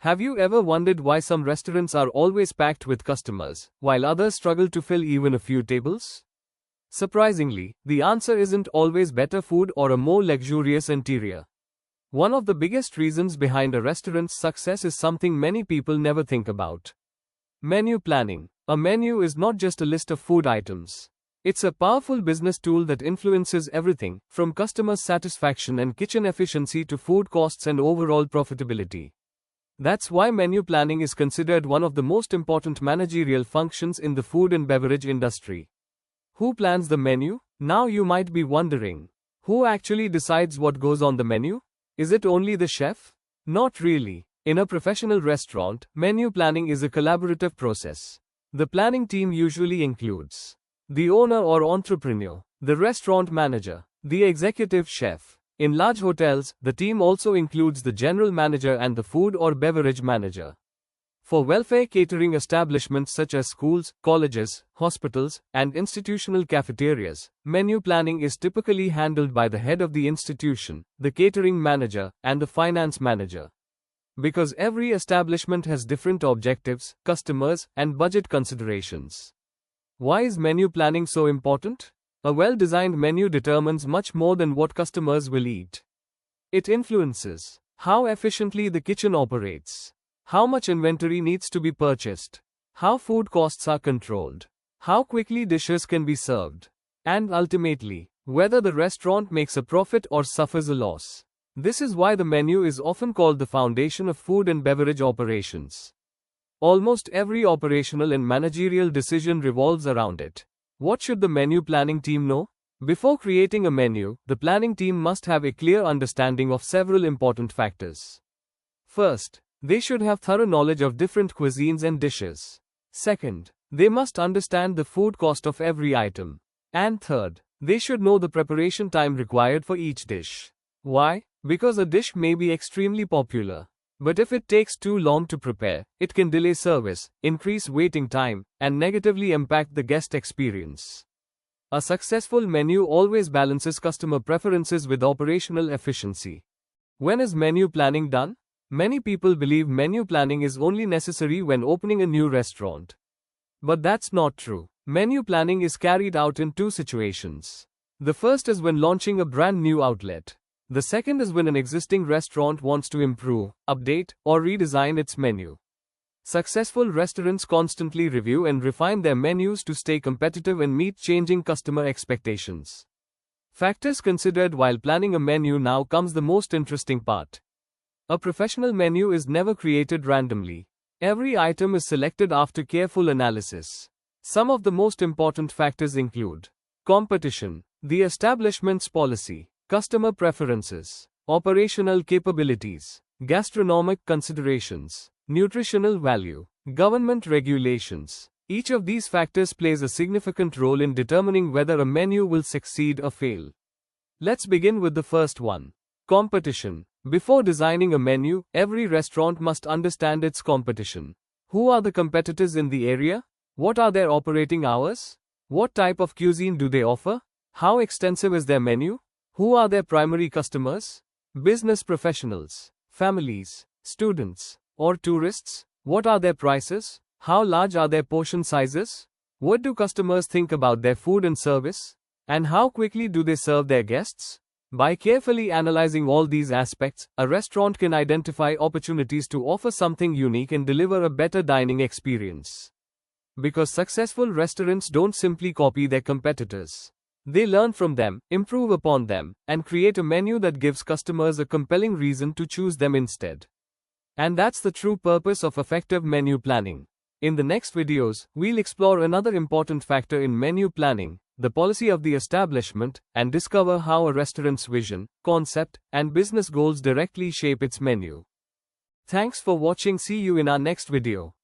Have you ever wondered why some restaurants are always packed with customers, while others struggle to fill even a few tables? Surprisingly, the answer isn't always better food or a more luxurious interior. One of the biggest reasons behind a restaurant's success is something many people never think about: menu planning. A menu is not just a list of food items. It's a powerful business tool that influences everything, from customer satisfaction and kitchen efficiency to food costs and overall profitability. That's why menu planning is considered one of the most important managerial functions in the food and beverage industry. Who plans the menu? Now you might be wondering, who actually decides what goes on the menu? Is it only the chef? Not really. In a professional restaurant, menu planning is a collaborative process. The planning team usually includes the owner or entrepreneur, the restaurant manager, the executive chef. In large hotels, the team also includes the general manager and the food or beverage manager. For welfare catering establishments such as schools, colleges, hospitals, and institutional cafeterias, menu planning is typically handled by the head of the institution, the catering manager, and the finance manager. Because every establishment has different objectives, customers, and budget considerations. Why is menu planning so important? A well-designed menu determines much more than what customers will eat. It influences how efficiently the kitchen operates, how much inventory needs to be purchased, how food costs are controlled, how quickly dishes can be served, and ultimately, whether the restaurant makes a profit or suffers a loss. This is why the menu is often called the foundation of food and beverage operations. Almost every operational and managerial decision revolves around it. What should the menu planning team know? Before creating a menu, the planning team must have a clear understanding of several important factors. First, they should have thorough knowledge of different cuisines and dishes. Second, they must understand the food cost of every item. And third, they should know the preparation time required for each dish. Why? Because a dish may be extremely popular, but if it takes too long to prepare, it can delay service, increase waiting time, and negatively impact the guest experience. A successful menu always balances customer preferences with operational efficiency. When is menu planning done? Many people believe menu planning is only necessary when opening a new restaurant. But that's not true. Menu planning is carried out in two situations. The first is when launching a brand new outlet. The second is when an existing restaurant wants to improve, update, or redesign its menu. Successful restaurants constantly review and refine their menus to stay competitive and meet changing customer expectations. Factors considered while planning a menu. Now comes the most interesting part. A professional menu is never created randomly. Every item is selected after careful analysis. Some of the most important factors include competition, the establishment's policy, customer preferences, operational capabilities, gastronomic considerations, nutritional value, government regulations. Each of these factors plays a significant role in determining whether a menu will succeed or fail. Let's begin with the first one: competition. Before designing a menu, every restaurant must understand its competition. Who are the competitors in the area? What are their operating hours? What type of cuisine do they offer? How extensive is their menu? Who are their primary customers? Business professionals, families, students, or tourists? What are their prices? How large are their portion sizes? What do customers think about their food and service? And how quickly do they serve their guests? By carefully analyzing all these aspects, a restaurant can identify opportunities to offer something unique and deliver a better dining experience. Because successful restaurants don't simply copy their competitors. They learn from them, improve upon them, and create a menu that gives customers a compelling reason to choose them instead. And that's the true purpose of effective menu planning. In the next videos, we'll explore another important factor in menu planning, the policy of the establishment, and discover how a restaurant's vision, concept, and business goals directly shape its menu. Thanks for watching. See you in our next video.